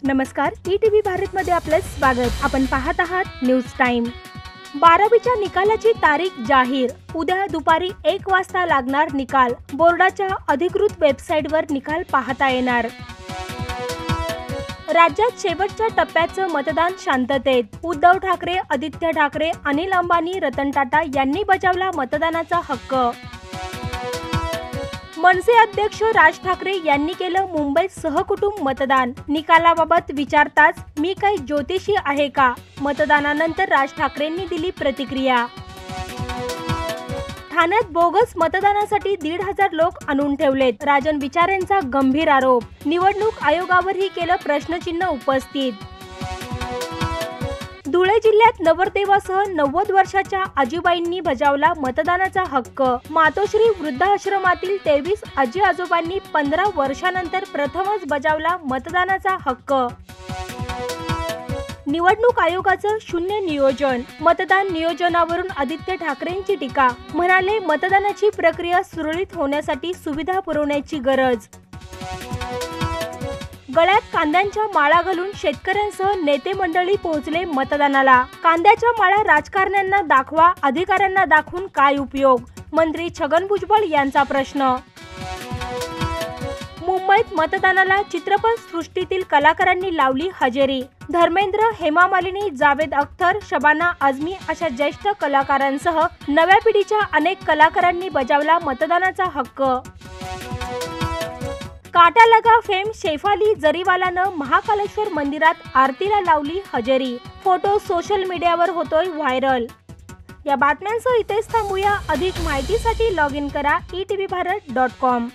नमस्कार, ईटीव्ही भारत मध्ये आपले स्वागत। आपण पाहत आहात न्यूज टाइम। 12वीच्या निकालाची तारीख जाहीर। उद्या दुपारी 1 वाजता लागणार निकाल। बोर्डाच्या अधिकृत वेबसाईटवर निकाल पाहता येणार। राज्यात शेवटच्या टप्प्याचं मतदान शांततेत। उद्धव ठाकरे, आदित्य ठाकरे, अनिल अंबानी, रतन टाटा यांनी बजावला मतदानाचा हक्क। मनसे अध्यक्ष राज ठाकरे यांनी केलं मुंबईत सहकुटुंब मतदान। निकालाबाबत विचारताच मी काही ज्योतिषी आहे का? मतदानानंतर राज ठाकरेंनी दिली प्रतिक्रिया। ठाण्यात बोगस मतदानासाठी 1,500 लोक आणून ठेवलेत। राजन विचारेंचा गंभीर आरोप। निवडणूक आयोगावरही केलं प्रश्नचिन्ह उपस्थित। धुळे जिल्ह्यात नवरदेवासह 90 वर्षाच्या आजीबाईंनी बजावला मतदानाचा हक्क। मातोश्री वृद्धाश्रमातील 23 आजी आजोबांनी 15 वर्षांनंतर प्रथमच बजावला मतदानाचा हक्क। निवडणूक आयोगाचं शून्य नियोजन। मतदान नियोजनावरून आदित्य ठाकरेंची टीका। म्हणाले, मतदानाची प्रक्रिया सुरळीत होण्यासाठी सुविधा पुरवण्याची गरज। गळ्यात कांद्यांच्या माळा घालून शेतकऱ्यांसह नेते मंडळी पोहोचले मतदानाला। कांद्याच्या माळा राजकारण्यांना दाखवा, अधिकाऱ्यांना दाखवून काय उपयोग? मंत्री छगन भुजबळ यांचा प्रश्न। मुंबईत मतदानाला चित्रपट सृष्टीतील कलाकारांनी लावली हजेरी। धर्मेंद्र, हेमा मालिनी, जावेद अख्तर, शबाना आझमी अशा ज्येष्ठ कलाकारांसह नव्या पिढीच्या अनेक कलाकारांनी बजावला मतदानाचा हक्क। काटा लगा फेम शेफाली जरीवालानं महाकालेश्वर मंदिरात आरतीला लावली हजेरी। फोटो सोशल मीडियावर होतोय व्हायरल। या बातम्यांसह इथेच थांबूया। अधिक माहितीसाठी लॉग इन करा ettvbharat.com।